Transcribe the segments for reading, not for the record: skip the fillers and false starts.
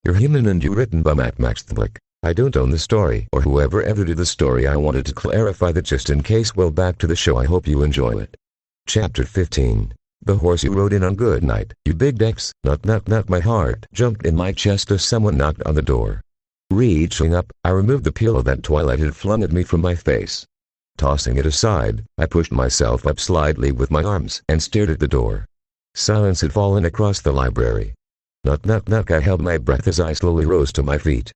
You're Human and You, written by Matt Maxtblick. I don't own the story or whoever edited the story. I wanted to clarify that just in case. Well, back to the show. I hope you enjoy it. Chapter 15. The horse you rode in on good night, you big Dex. Knock knock knock. My heart jumped in my chest as someone knocked on the door. Reaching up, I removed the pillow that Twilight had flung at me from my face. Tossing it aside, I pushed myself up slightly with my arms and stared at the door. Silence had fallen across the library. Knock knock knock. I held my breath as I slowly rose to my feet.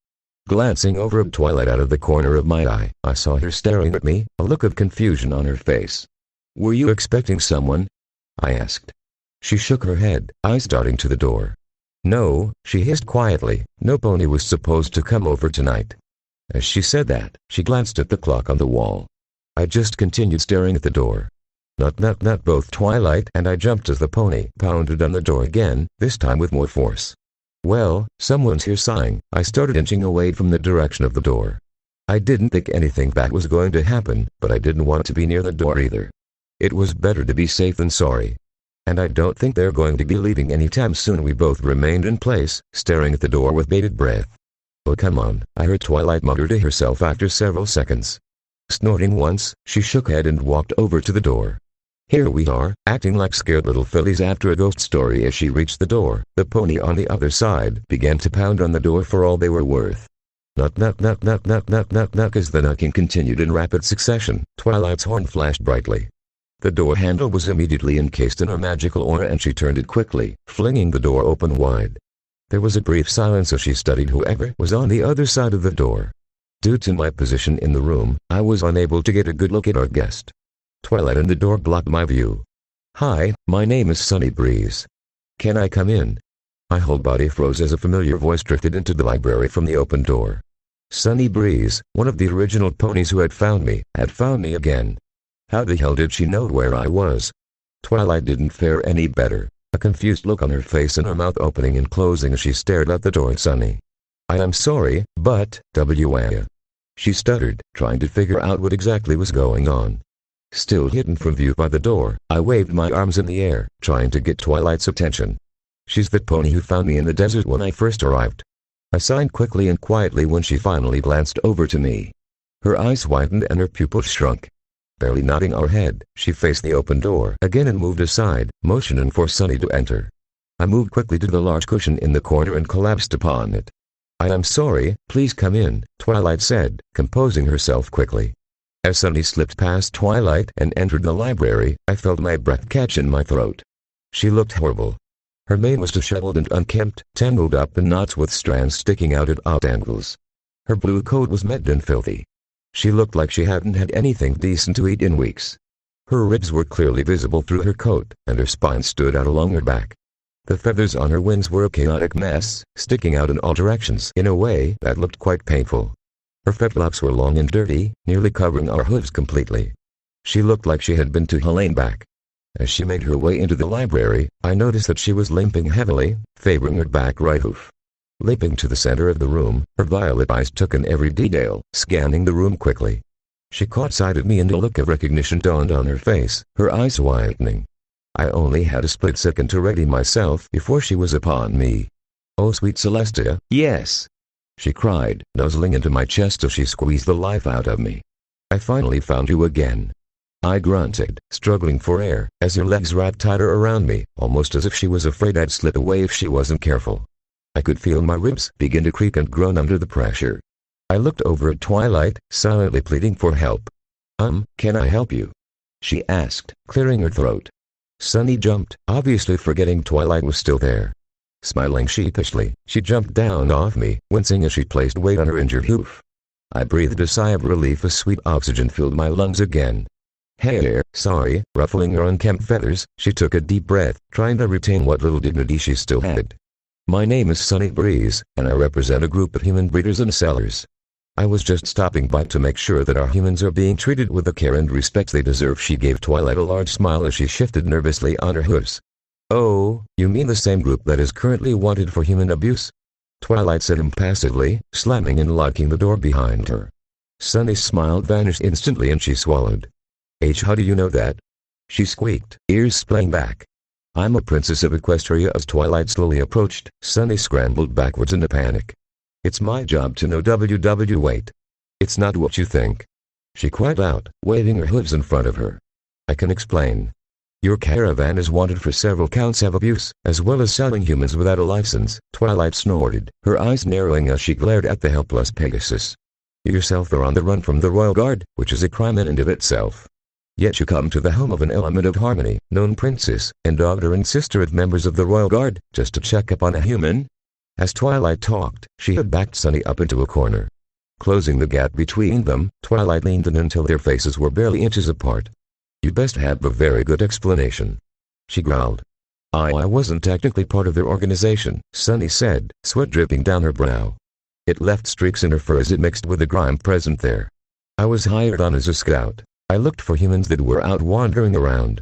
Glancing over at Twilight out of the corner of my eye, I saw her staring at me, a look of confusion on her face. "Were you expecting someone?" I asked. She shook her head, eyes darting to the door. "No," she hissed quietly, "no pony was supposed to come over tonight." As she said that, she glanced at the clock on the wall. I just continued staring at the door. Knock knock knock. Both Twilight and I jumped as the pony pounded on the door again, this time with more force. "Well, someone's here." Sighing, I started inching away from the direction of the door. I didn't think anything bad was going to happen, but I didn't want to be near the door either. It was better to be safe than sorry. And I don't think they're going to be leaving anytime soon. We both remained in place, staring at the door with bated breath. "Oh, come on," I heard Twilight mutter to herself after several seconds. Snorting once, she shook her head and walked over to the door. "Here we are, acting like scared little fillies after a ghost story." As she reached the door, the pony on the other side began to pound on the door for all they were worth. Knock knock knock knock knock knock knock knock. As the knocking continued in rapid succession, Twilight's horn flashed brightly. The door handle was immediately encased in her magical aura and she turned it quickly, flinging the door open wide. There was a brief silence as she studied whoever was on the other side of the door. Due to my position in the room, I was unable to get a good look at our guest. Twilight and the door blocked my view. "Hi, my name is Sunny Breeze. Can I come in?" My whole body froze as a familiar voice drifted into the library from the open door. Sunny Breeze, one of the original ponies who had found me again. How the hell did she know where I was? Twilight didn't fare any better, a confused look on her face and her mouth opening and closing as she stared out the door at Sunny. "I am sorry, but, she stuttered, trying to figure out what exactly was going on. Still hidden from view by the door, I waved my arms in the air, trying to get Twilight's attention. "She's the pony who found me in the desert when I first arrived." I signed quickly and quietly when she finally glanced over to me. Her eyes widened and her pupils shrunk. Barely nodding her head, she faced the open door again and moved aside, motioning for Sunny to enter. I moved quickly to the large cushion in the corner and collapsed upon it. "I am sorry, please come in," Twilight said, composing herself quickly. As Sunny slipped past Twilight and entered the library, I felt my breath catch in my throat. She looked horrible. Her mane was disheveled and unkempt, tangled up in knots with strands sticking out at odd angles. Her blue coat was matted and filthy. She looked like she hadn't had anything decent to eat in weeks. Her ribs were clearly visible through her coat, and her spine stood out along her back. The feathers on her wings were a chaotic mess, sticking out in all directions in a way that looked quite painful. Her fetlocks were long and dirty, nearly covering our hooves completely. She looked like she had been to hell and back. As she made her way into the library, I noticed that she was limping heavily, favoring her back right hoof. Leaping to the center of the room, her violet eyes took in every detail, scanning the room quickly. She caught sight of me and a look of recognition dawned on her face, her eyes widening. I only had a split second to ready myself before she was upon me. "Oh, sweet Celestia, yes!" she cried, nuzzling into my chest as she squeezed the life out of me. "I finally found you again." I grunted, struggling for air, as her legs wrapped tighter around me, almost as if she was afraid I'd slip away if she wasn't careful. I could feel my ribs begin to creak and groan under the pressure. I looked over at Twilight, silently pleading for help. Can I help you?" she asked, clearing her throat. Sunny jumped, obviously forgetting Twilight was still there. Smiling sheepishly, she jumped down off me, wincing as she placed weight on her injured hoof. I breathed a sigh of relief as sweet oxygen filled my lungs again. "Hey there, sorry," ruffling her unkempt feathers, she took a deep breath, trying to retain what little dignity she still had. "My name is Sunny Breeze, and I represent a group of human breeders and sellers. I was just stopping by to make sure that our humans are being treated with the care and respect they deserve." She gave Twilight a large smile as she shifted nervously on her hooves. "Oh, you mean the same group that is currently wanted for human abuse?" Twilight said impassively, slamming and locking the door behind her. Sunny's smile vanished instantly and she swallowed. "How do you know that?" she squeaked, ears splaying back. I'm a princess of Equestria. As Twilight slowly approached, Sunny scrambled backwards in a panic. It's my job to know. Wait. It's not what you think. She cried out, waving her hooves in front of her. I can explain. Your caravan is wanted for several counts of abuse, as well as selling humans without a license. Twilight snorted, her eyes narrowing as she glared at the helpless Pegasus. You yourself are on the run from the Royal Guard, which is a crime in and of itself. Yet you come to the home of an element of harmony, known princess, and daughter and sister of members of the Royal Guard, just to check up on a human? As Twilight talked, she had backed Sunny up into a corner. Closing the gap between them, Twilight leaned in until their faces were barely inches apart. You best have a very good explanation. She growled. I wasn't technically part of their organization, Sunny said, sweat dripping down her brow. It left streaks in her fur as it mixed with the grime present there. I was hired on as a scout. I looked for humans that were out wandering around.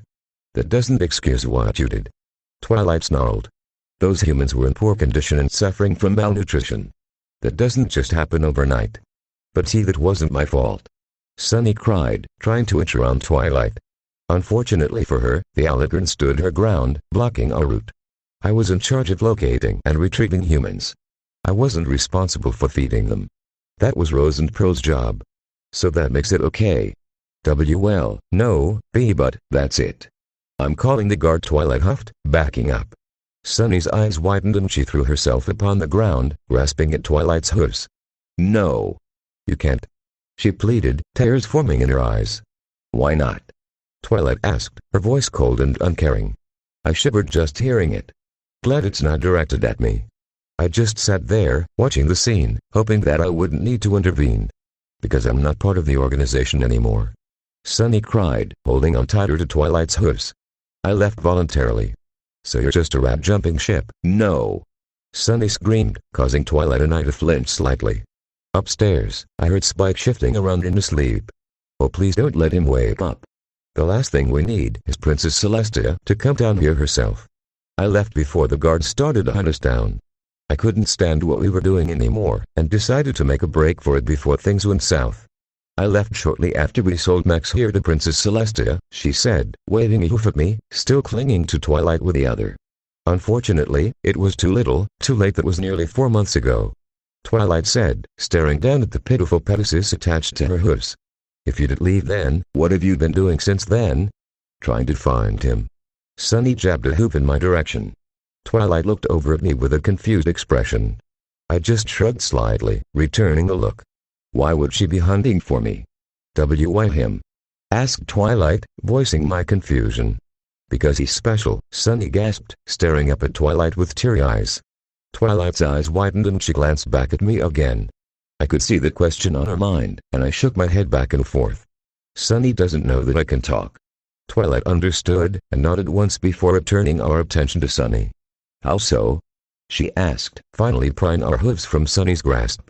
That doesn't excuse what you did. Twilight snarled. Those humans were in poor condition and suffering from malnutrition. That doesn't just happen overnight. But see, that wasn't my fault. Sunny cried, trying to inch around Twilight. Unfortunately for her, the Alicorn stood her ground, blocking our route. I was in charge of locating and retrieving humans. I wasn't responsible for feeding them. That was Rose and Pearl's job. So that makes it okay. Well, no, but that's it. I'm calling the guard. Twilight huffed, backing up. Sunny's eyes widened and she threw herself upon the ground, grasping at Twilight's hooves. No. You can't. She pleaded, tears forming in her eyes. Why not? Twilight asked, her voice cold and uncaring. I shivered just hearing it. Glad it's not directed at me. I just sat there, watching the scene, hoping that I wouldn't need to intervene. Because I'm not part of the organization anymore. Sunny cried, holding on tighter to Twilight's hooves. I left voluntarily. So you're just a rat jumping ship? No. Sunny screamed, causing Twilight and I to flinch slightly. Upstairs, I heard Spike shifting around in his sleep. Oh, please don't let him wake up. The last thing we need is Princess Celestia to come down here herself. I left before the guards started to hunt us down. I couldn't stand what we were doing anymore, and decided to make a break for it before things went south. I left shortly after we sold Max here to Princess Celestia, she said, waving a hoof at me, still clinging to Twilight with the other. Unfortunately, it was too little, too late. That was nearly 4 months ago. Twilight said, staring down at the pitiful Pegasus attached to her hooves. If you did leave then, what have you been doing since then? Trying to find him. Sunny jabbed a hoof in my direction. Twilight looked over at me with a confused expression. I just shrugged slightly, returning the look. Why would she be hunting for me? Why him? Asked Twilight, voicing my confusion. Because he's special, Sunny gasped, staring up at Twilight with teary eyes. Twilight's eyes widened and she glanced back at me again. I could see the question on her mind, and I shook my head back and forth. Sunny doesn't know that I can talk. Twilight understood, and nodded once before returning our attention to Sunny. How so? She asked, finally prying our hooves from Sunny's grasp.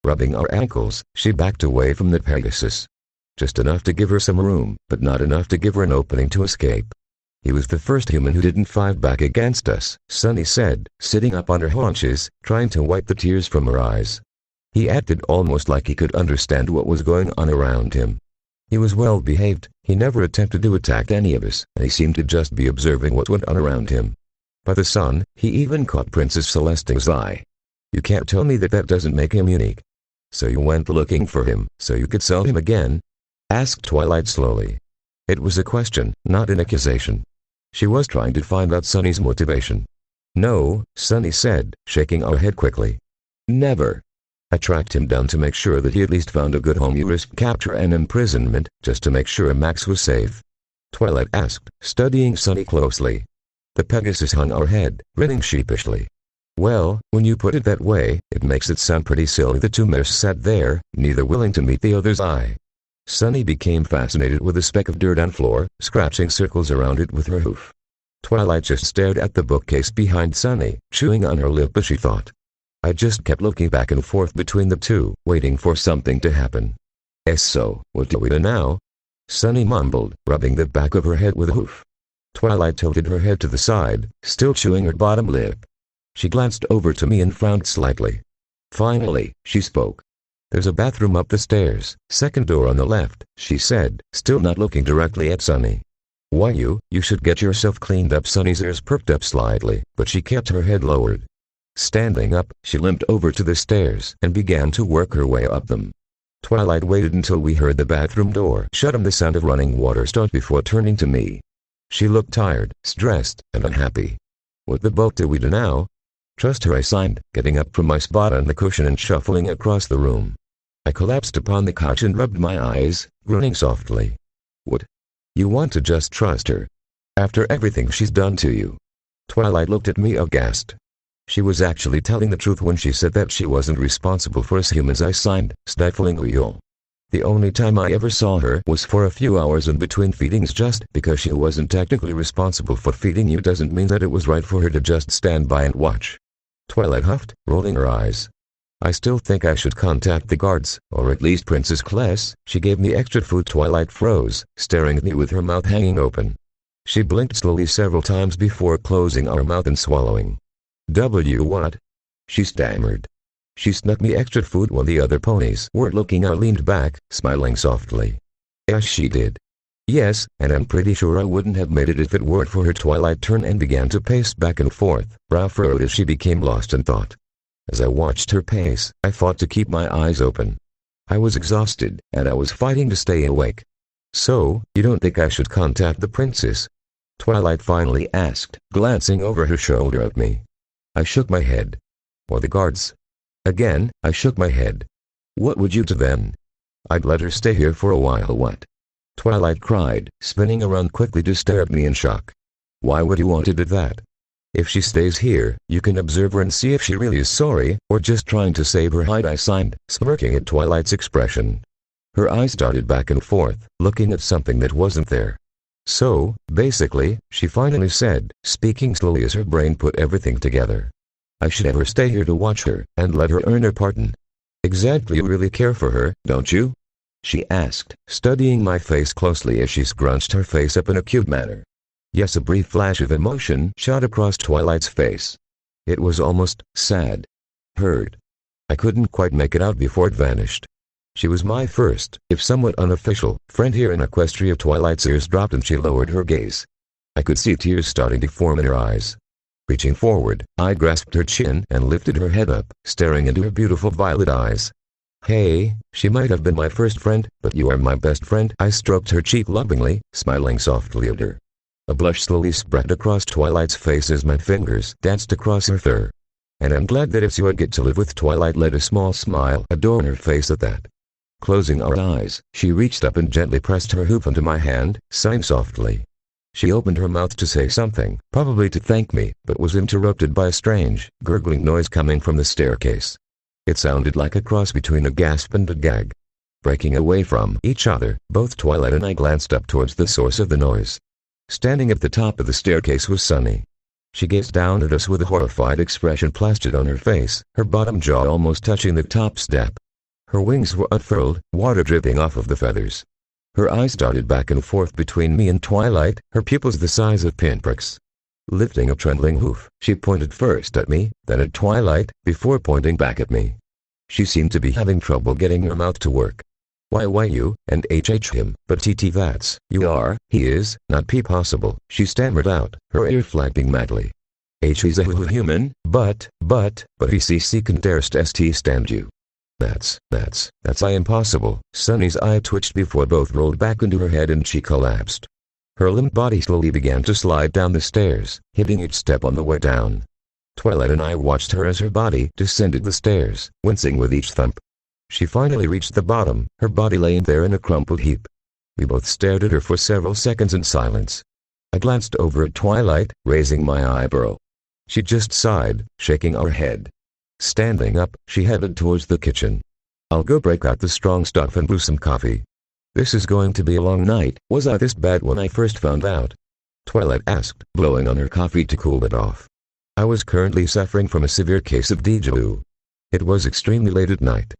Rubbing our ankles, she backed away from the Pegasus. Just enough to give her some room, but not enough to give her an opening to escape. He was the first human who didn't fight back against us, Sunny said, sitting up on her haunches, trying to wipe the tears from her eyes. He acted almost like he could understand what was going on around him. He was well behaved, he never attempted to attack any of us, and he seemed to just be observing what went on around him. By the sun, he even caught Princess Celestia's eye. You can't tell me that that doesn't make him unique. So you went looking for him, so you could sell him again? Asked Twilight slowly. It was a question, not an accusation. She was trying to find out Sunny's motivation. No, Sunny said, shaking our head quickly. Never. I tracked him down to make sure that he at least found a good home. You risked capture and imprisonment, just to make sure Max was safe? Twilight asked, studying Sunny closely. The Pegasus hung our head, grinning sheepishly. Well, when you put it that way, it makes it sound pretty silly. The two men sat there, neither willing to meet the other's eye. Sunny became fascinated with a speck of dirt on floor, scratching circles around it with her hoof. Twilight just stared at the bookcase behind Sunny, chewing on her lip as she thought. I just kept looking back and forth between the two, waiting for something to happen. So, what do we do now? Sunny mumbled, rubbing the back of her head with a hoof. Twilight tilted her head to the side, still chewing her bottom lip. She glanced over to me and frowned slightly. Finally, she spoke. There's a bathroom up the stairs, second door on the left, she said, still not looking directly at Sunny. Why you should get yourself cleaned up. Sunny's ears perked up slightly, but she kept her head lowered. Standing up, she limped over to the stairs and began to work her way up them. Twilight waited until we heard the bathroom door shut and the sound of running water start before turning to me. She looked tired, stressed, and unhappy. What the bolt do we do now? Trust her, I signed, getting up from my spot on the cushion and shuffling across the room. I collapsed upon the couch and rubbed my eyes, groaning softly. What? You want to just trust her? After everything she's done to you? Twilight looked at me aghast. She was actually telling the truth when she said that she wasn't responsible for us humans, I signed, stifling a yawn. The only time I ever saw her was for a few hours in between feedings. Just because she wasn't technically responsible for feeding you doesn't mean that it was right for her to just stand by and watch. Twilight huffed, rolling her eyes. I still think I should contact the guards, or at least Princess Kless. She gave me extra food. Twilight froze, staring at me with her mouth hanging open. She blinked slowly several times before closing her mouth and swallowing. What? She stammered. She snuck me extra food while the other ponies were looking. I leaned back, smiling softly. Yes, she did. Yes, and I'm pretty sure I wouldn't have made it if it weren't for her. Twilight turned and began to pace back and forth, brow furrowed as she became lost in thought. As I watched her pace, I fought to keep my eyes open. I was exhausted, and I was fighting to stay awake. So, you don't think I should contact the princess? Twilight finally asked, glancing over her shoulder at me. I shook my head. Or the guards? Again, I shook my head. What would you do then? I'd let her stay here for a while. What? Twilight cried, spinning around quickly to stare at me in shock. Why would you want to do that? If she stays here, you can observe her and see if she really is sorry, or just trying to save her hide, I signed, smirking at Twilight's expression. Her eyes darted back and forth, looking at something that wasn't there. So, basically, she finally said, speaking slowly as her brain put everything together. I should have her stay here to watch her, and let her earn her pardon. Exactly. You really care for her, don't you? She asked, studying my face closely as she scrunched her face up in a cute manner. Yes, a brief flash of emotion shot across Twilight's face. It was almost sad. Hurt. I couldn't quite make it out before it vanished. She was my first, if somewhat unofficial, friend here in Equestria. Twilight's ears dropped and she lowered her gaze. I could see tears starting to form in her eyes. Reaching forward, I grasped her chin and lifted her head up, staring into her beautiful violet eyes. Hey, she might have been my first friend, but you are my best friend. I stroked her cheek lovingly, smiling softly at her. A blush slowly spread across Twilight's face as my fingers danced across her fur. And I'm glad that it's you I get to live with. Twilight let a small smile adorn her face at that. Closing her eyes, she reached up and gently pressed her hoof into my hand, sighing softly. She opened her mouth to say something, probably to thank me, but was interrupted by a strange, gurgling noise coming from the staircase. It sounded like a cross between a gasp and a gag. Breaking away from each other, both Twilight and I glanced up towards the source of the noise. Standing at the top of the staircase was Sunny. She gazed down at us with a horrified expression plastered on her face, her bottom jaw almost touching the top step. Her wings were unfurled, water dripping off of the feathers. Her eyes darted back and forth between me and Twilight, her pupils the size of pinpricks. Lifting a trembling hoof, she pointed first at me, then at Twilight, before pointing back at me. She seemed to be having trouble getting her mouth to work. Why you, and him, but that's, you are, he is, not P possible, she stammered out, her ear flapping madly. He's a human, but he can darest st stand you. That's impossible. Sunny's eye twitched before both rolled back into her head and she collapsed. Her limp body slowly began to slide down the stairs, hitting each step on the way down. Twilight and I watched her as her body descended the stairs, wincing with each thump. She finally reached the bottom, her body laying there in a crumpled heap. We both stared at her for several seconds in silence. I glanced over at Twilight, raising my eyebrow. She just sighed, shaking her head. Standing up, she headed towards the kitchen. I'll go break out the strong stuff and brew some coffee. This is going to be a long night. Was I this bad when I first found out? Twilight asked, blowing on her coffee to cool it off. I was currently suffering from a severe case of déjà vu. It was extremely late at night.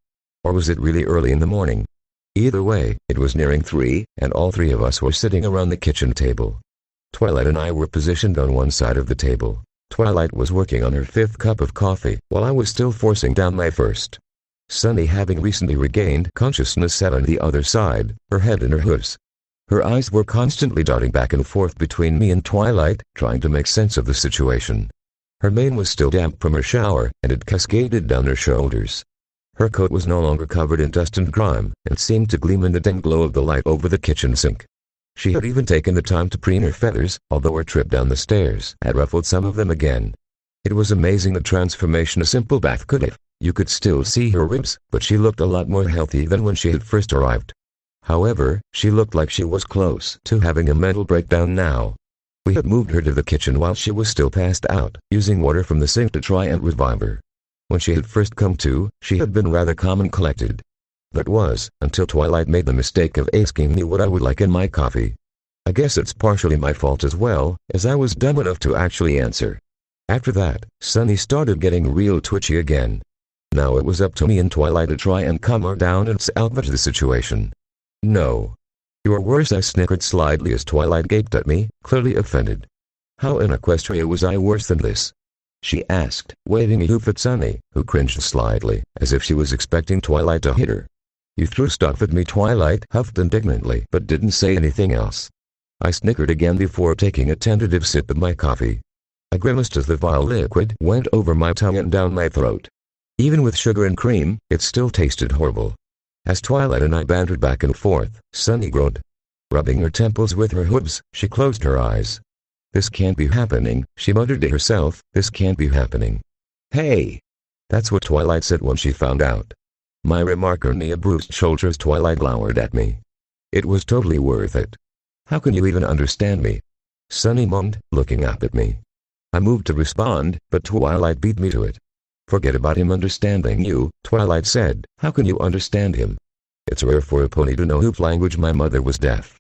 Or was it really early in the morning? Either way, it was nearing 3, and all three of us were sitting around the kitchen table. Twilight and I were positioned on one side of the table. Twilight was working on her 5th cup of coffee, while I was still forcing down my first. Sunny, having recently regained consciousness, sat on the other side, her head in her hooves. Her eyes were constantly darting back and forth between me and Twilight, trying to make sense of the situation. Her mane was still damp from her shower, and it cascaded down her shoulders. Her coat was no longer covered in dust and grime, and seemed to gleam in the dim glow of the light over the kitchen sink. She had even taken the time to preen her feathers, although her trip down the stairs had ruffled some of them again. It was amazing the transformation a simple bath could have. You could still see her ribs, but she looked a lot more healthy than when she had first arrived. However, she looked like she was close to having a mental breakdown now. We had moved her to the kitchen while she was still passed out, using water from the sink to try and revive her. When she had first come to, she had been rather calm and collected. That was, until Twilight made the mistake of asking me what I would like in my coffee. I guess it's partially my fault as well, as I was dumb enough to actually answer. After that, Sunny started getting real twitchy again. Now it was up to me and Twilight to try and calm her down and salvage the situation. No. You're worse, I snickered slyly as Twilight gaped at me, clearly offended. How in Equestria was I worse than this? She asked, waving a hoof at Sunny, who cringed slightly, as if she was expecting Twilight to hit her. You threw stuff at me, Twilight huffed indignantly, but didn't say anything else. I snickered again before taking a tentative sip of my coffee. I grimaced as the vile liquid went over my tongue and down my throat. Even with sugar and cream, it still tasted horrible. As Twilight and I bantered back and forth, Sunny groaned. Rubbing her temples with her hooves, she closed her eyes. This can't be happening, she muttered to herself, this can't be happening. Hey! That's what Twilight said when she found out. My remark earned me a bruised shoulder as Twilight glowered at me. It was totally worth it. How can you even understand me? Sunny moaned, looking up at me. I moved to respond, but Twilight beat me to it. Forget about him understanding you, Twilight said. How can you understand him? It's rare for a pony to know hoof language. My mother was deaf.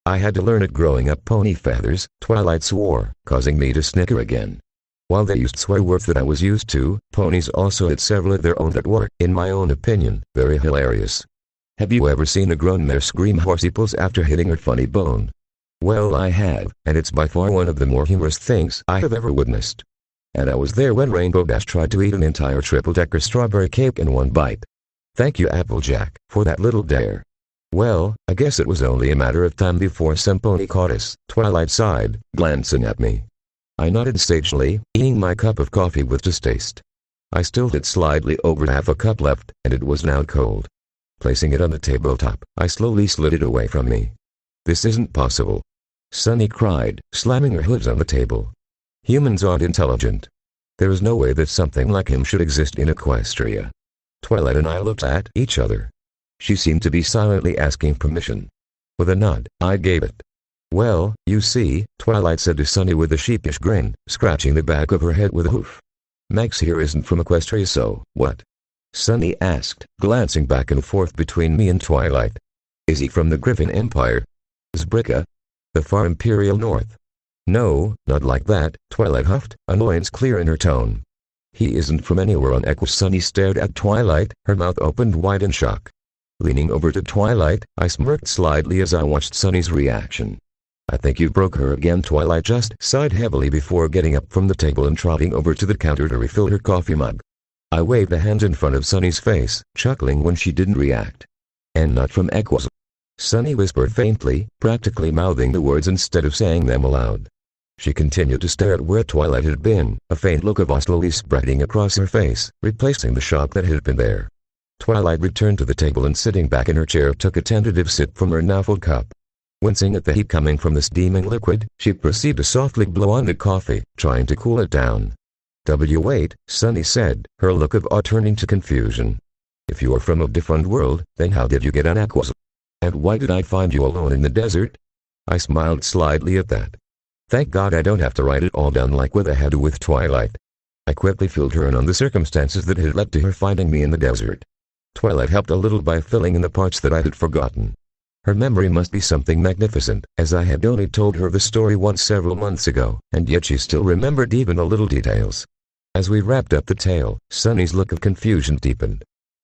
I had to learn it growing up. Pony feathers, Twilight swore, causing me to snicker again. While they used swear words that I was used to, ponies also had several of their own that were, in my own opinion, very hilarious. Have you ever seen a grown mare scream horsey pulls after hitting her funny bone? Well, I have, and it's by far one of the more humorous things I have ever witnessed. And I was there when Rainbow Dash tried to eat an entire triple-decker strawberry cake in one bite. Thank you, Applejack, for that little dare. Well, I guess it was only a matter of time before some pony caught us, Twilight sighed, glancing at me. I nodded sagely, eating my cup of coffee with distaste. I still had slightly over half a cup left, and it was now cold. Placing it on the tabletop, I slowly slid it away from me. This isn't possible. Sunny cried, slamming her hooves on the table. Humans aren't intelligent. There is no way that something like him should exist in Equestria. Twilight and I looked at each other. She seemed to be silently asking permission. With a nod, I gave it. Well, you see, Twilight said to Sunny with a sheepish grin, scratching the back of her head with a hoof. Max here isn't from Equestria, so what? Sunny asked, glancing back and forth between me and Twilight. Is he from the Griffin Empire? Zbrika? The far Imperial North? No, not like that, Twilight huffed, annoyance clear in her tone. He isn't from anywhere on Equus. Sunny stared at Twilight, her mouth opened wide in shock. Leaning over to Twilight, I smirked slightly as I watched Sunny's reaction. I think you broke her again. Twilight just sighed heavily before getting up from the table and trotting over to the counter to refill her coffee mug. I waved a hand in front of Sunny's face, chuckling when she didn't react. And not from Equus. Sunny whispered faintly, practically mouthing the words instead of saying them aloud. She continued to stare at where Twilight had been, a faint look of hostility spreading across her face, replacing the shock that had been there. Twilight returned to the table and sitting back in her chair took a tentative sip from her now full cup. Wincing at the heat coming from the steaming liquid, she proceeded to softly blow on the coffee, trying to cool it down. Wait, Sunny said, her look of awe turning to confusion. If you are from a different world, then how did you get on Equus? And why did I find you alone in the desert? I smiled slightly at that. Thank God I don't have to write it all down like what I had to with Twilight. I quickly filled her in on the circumstances that had led to her finding me in the desert. Twilight helped a little by filling in the parts that I had forgotten. Her memory must be something magnificent, as I had only told her the story once several months ago, and yet she still remembered even the little details. As we wrapped up the tale, Sunny's look of confusion deepened.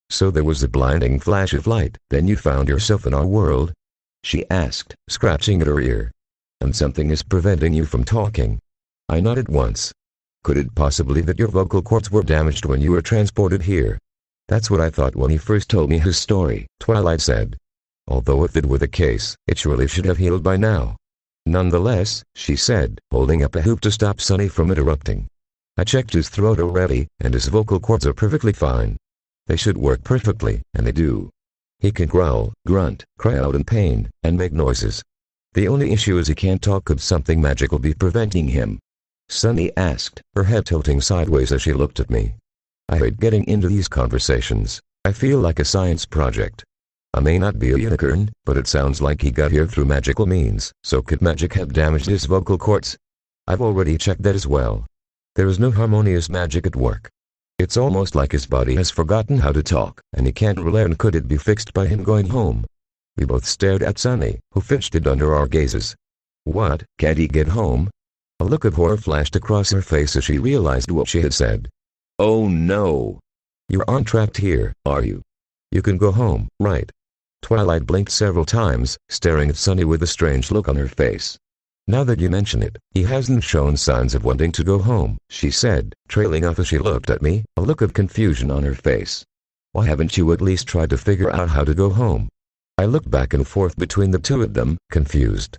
So there was a blinding flash of light, then you found yourself in our world? She asked, scratching at her ear. And something is preventing you from talking. I nodded once. Could it possibly that your vocal cords were damaged when you were transported here? That's what I thought when he first told me his story, Twilight said. although if it were the case, it surely should have healed by now. Nonetheless, she said, holding up a hoop to stop Sunny from interrupting. I checked his throat already, and his vocal cords are perfectly fine. They should work perfectly, and they do. He can growl, grunt, cry out in pain, and make noises. The only issue is he can't talk. Could something magical be preventing him? Sunny asked, her head tilting sideways as she looked at me. I hate getting into these conversations. I feel like a science project. I may not be a unicorn, but it sounds like he got here through magical means, so could magic have damaged his vocal cords? I've already checked that as well. There is no harmonious magic at work. It's almost like his body has forgotten how to talk, and he can't learn. Could it be fixed by him going home? We both stared at Sunny, who fidgeted under our gazes. What, can't he get home? A look of horror flashed across her face as she realized what she had said. Oh no! You aren't trapped here, are you? You can go home, right? Twilight blinked several times, staring at Sunny with a strange look on her face. Now that you mention it, he hasn't shown signs of wanting to go home, she said, trailing off as she looked at me, a look of confusion on her face. Why haven't you at least tried to figure out how to go home? I looked back and forth between the two of them, confused.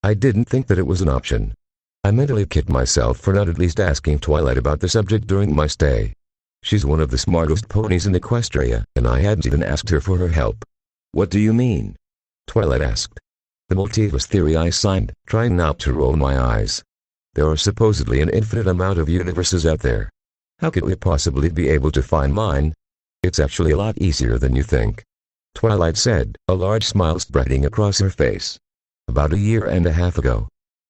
I didn't think that it was an option. I mentally kicked myself for not at least asking Twilight about the subject during my stay. She's one of the smartest ponies in Equestria, and I hadn't even asked her for her help. What do you mean? Twilight asked. The multiverse theory, I signed, trying not to roll my eyes. There are supposedly an infinite amount of universes out there. How could we possibly be able to find mine? It's actually a lot easier than you think. Twilight said, a large smile spreading across her face. About a year and a half ago,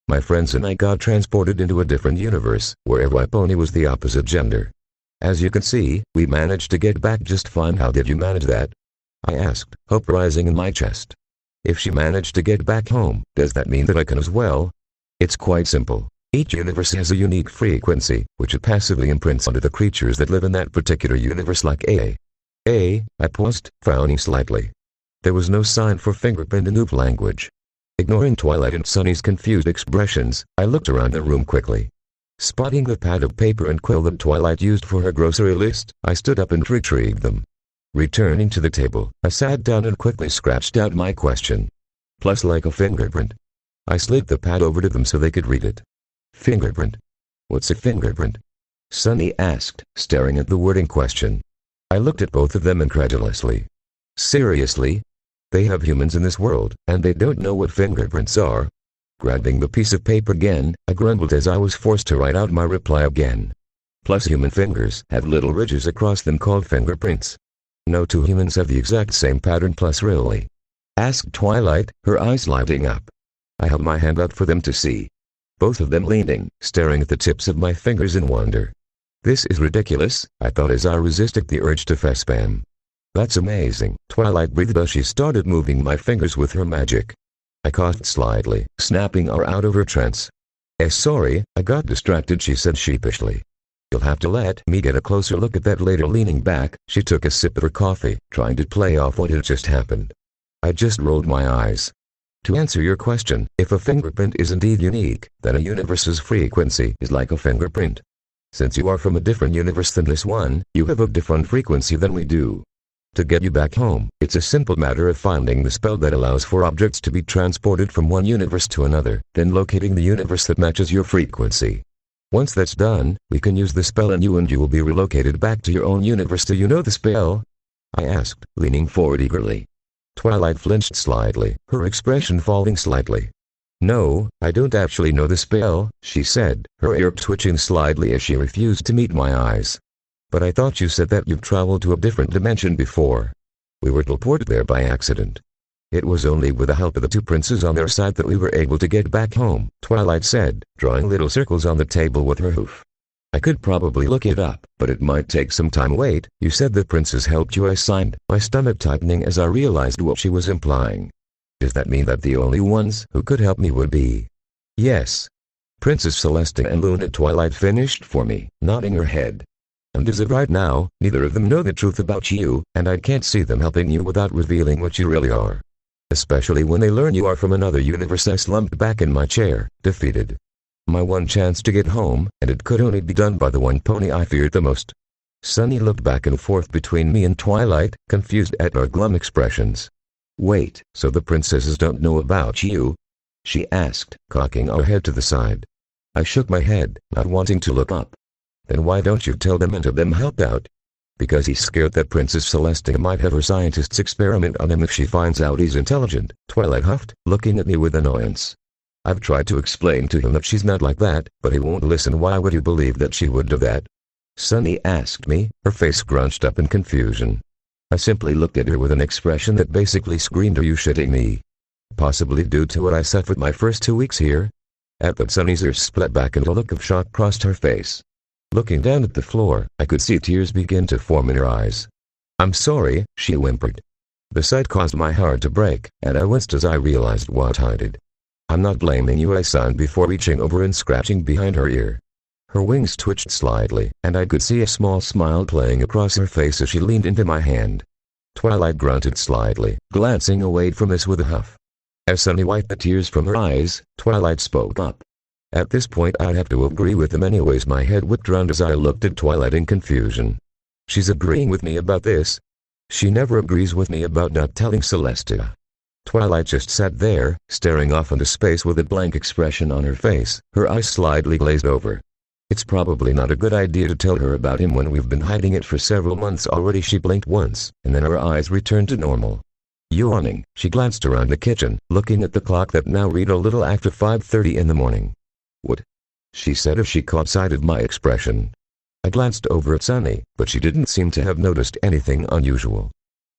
my friends and I got transported into a different universe, where every pony was the opposite gender. As you can see, we managed to get back just fine. How did you manage that? I asked, hope rising in my chest. If she managed to get back home, does that mean that I can as well? It's quite simple. Each universe has a unique frequency, which it passively imprints onto the creatures that live in that particular universe, like I paused, frowning slightly. There was no sign for fingerprint in Oop language. Ignoring Twilight and Sunny's confused expressions, I looked around the room quickly. Spotting the pad of paper and quill that Twilight used for her grocery list, I stood up and retrieved them. Returning to the table, I sat down and quickly scratched out my question. Plus, like a fingerprint. I slid the pad over to them so they could read it. Fingerprint. What's a fingerprint? Sunny asked, staring at the word in question. I looked at both of them incredulously. Seriously? They have humans in this world, and they don't know what fingerprints are? Grabbing the piece of paper again, I grumbled as I was forced to write out my reply again. Plus, human fingers have little ridges across them called fingerprints. No two humans have the exact same pattern. Plus, really? Asked Twilight, her eyes lighting up. I held my hand out for them to see. Both of them leaning, staring at the tips of my fingers in wonder. This is ridiculous, I thought as I resisted the urge to facepalm. That's amazing, Twilight breathed as she started moving my fingers with her magic. I coughed slightly, snapping her out of her trance. Sorry, I got distracted, she said sheepishly. You'll have to let me get a closer look at that later. Leaning back, she took a sip of her coffee, trying to play off what had just happened. I just rolled my eyes. To answer your question, if a fingerprint is indeed unique, then a universe's frequency is like a fingerprint. Since you are from a different universe than this one, you have a different frequency than we do. To get you back home, it's a simple matter of finding the spell that allows for objects to be transported from one universe to another, then locating the universe that matches your frequency. Once that's done, we can use the spell and you will be relocated back to your own universe. Do you know the spell? I asked, leaning forward eagerly. Twilight flinched slightly, her expression falling slightly. No, I don't actually know the spell, she said, her ear twitching slightly as she refused to meet my eyes. But I thought you said that you've traveled to a different dimension before. We were teleported there by accident. It was only with the help of the two princes on their side that we were able to get back home, Twilight said, drawing little circles on the table with her hoof. I could probably look it up, but it might take some time. Wait, you said the princes helped you? I signed, my stomach tightening as I realized what she was implying. Does that mean that the only ones who could help me would be? Yes. Princess Celestia and Luna, Twilight finished for me, nodding her head. And as of right now, neither of them know the truth about you, and I can't see them helping you without revealing what you really are. Especially when they learn you are from another universe. I slumped back in my chair, defeated. My one chance to get home, and it could only be done by the one pony I feared the most. Sunny looked back and forth between me and Twilight, confused at our glum expressions. Wait, so the princesses don't know about you? She asked, cocking her head to the side. I shook my head, not wanting to look up. Then why don't you tell them and have them help out? Because he's scared that Princess Celestia might have her scientists experiment on him if she finds out he's intelligent, Twilight huffed, looking at me with annoyance. I've tried to explain to him that she's not like that, but he won't listen. Why would you believe that she would do that? Sunny asked me, her face scrunched up in confusion. I simply looked at her with an expression that basically screamed, "Are you shitting me?" Possibly due to what I suffered my first 2 weeks here. At that, Sunny's ears split back and a look of shock crossed her face. Looking down at the floor, I could see tears begin to form in her eyes. "I'm sorry," she whimpered. The sight caused my heart to break, and I winced as I realized what I did. "I'm not blaming you," I signed before reaching over and scratching behind her ear. Her wings twitched slightly, and I could see a small smile playing across her face as she leaned into my hand. Twilight grunted slightly, glancing away from us with a huff. As Sunny wiped the tears from her eyes, Twilight spoke up. At this point I'd have to agree with him anyways. My head whipped round as I looked at Twilight in confusion. She's agreeing with me about this? She never agrees with me about not telling Celestia. Twilight just sat there, staring off into space with a blank expression on her face, her eyes slightly glazed over. It's probably not a good idea to tell her about him when we've been hiding it for several months already. She blinked once, and then her eyes returned to normal. Yawning, she glanced around the kitchen, looking at the clock that now read a little after 5:30 in the morning. "What?" she said as she caught sight of my expression. I glanced over at Sunny, but she didn't seem to have noticed anything unusual.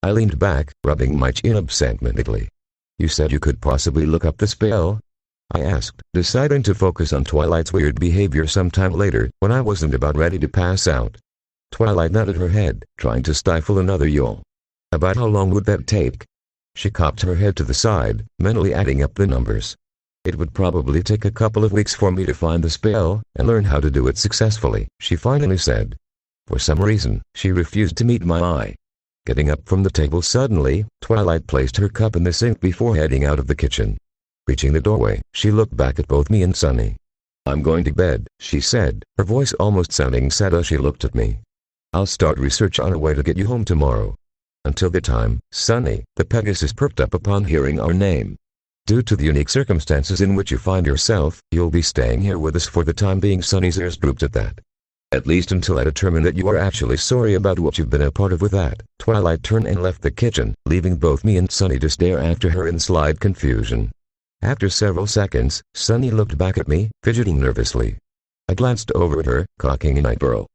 I leaned back, rubbing my chin absentmindedly. "You said you could possibly look up the spell?" I asked, deciding to focus on Twilight's weird behavior sometime later, when I wasn't about ready to pass out. Twilight nodded her head, trying to stifle another yawn. "About how long would that take?" She cocked her head to the side, mentally adding up the numbers. "It would probably take a couple of weeks for me to find the spell, and learn how to do it successfully," she finally said. For some reason, she refused to meet my eye. Getting up from the table suddenly, Twilight placed her cup in the sink before heading out of the kitchen. Reaching the doorway, she looked back at both me and Sunny. "I'm going to bed," she said, her voice almost sounding sad as she looked at me. "I'll start research on a way to get you home tomorrow. Until the time, Sunny," the Pegasus perked up upon hearing our name. "Due to the unique circumstances in which you find yourself, you'll be staying here with us for the time being." Sunny's ears drooped at that. "At least until I determine that you are actually sorry about what you've been a part of." With that, Twilight turned and left the kitchen, leaving both me and Sunny to stare after her in slight confusion. After several seconds, Sunny looked back at me, fidgeting nervously. I glanced over at her, cocking an eyebrow.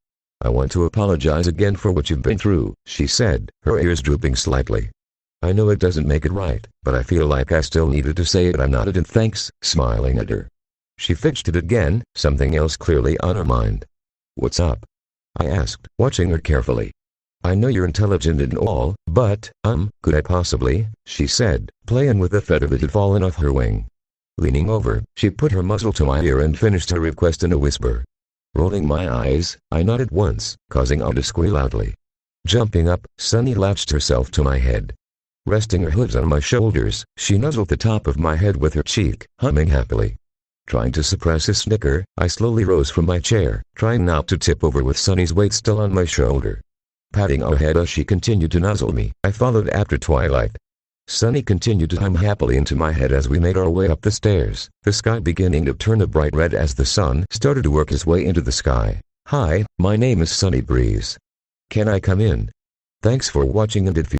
"I want to apologize again for what you've been through," she said, her ears drooping slightly. "I know it doesn't make it right, but I feel like I still needed to say it. I nodded in thanks, smiling at her. She fidgeted again, something else clearly on her mind. "What's up?" I asked, watching her carefully. "I know you're intelligent and all, but, could I possibly?" she said, playing with a feather that had fallen off her wing. Leaning over, she put her muzzle to my ear and finished her request in a whisper. Rolling my eyes, I nodded once, causing her to squeal loudly. Jumping up, Sunny latched herself to my head. Resting her hooves on my shoulders, she nuzzled the top of my head with her cheek, humming happily. Trying to suppress a snicker, I slowly rose from my chair, trying not to tip over with Sunny's weight still on my shoulder. Patting her head as she continued to nuzzle me, I followed after Twilight. Sunny continued to hum happily into my head as we made our way up the stairs, the sky beginning to turn a bright red as the sun started to work his way into the sky. "Hi, my name is Sunny Breeze. Can I come in? Thanks for watching, and if you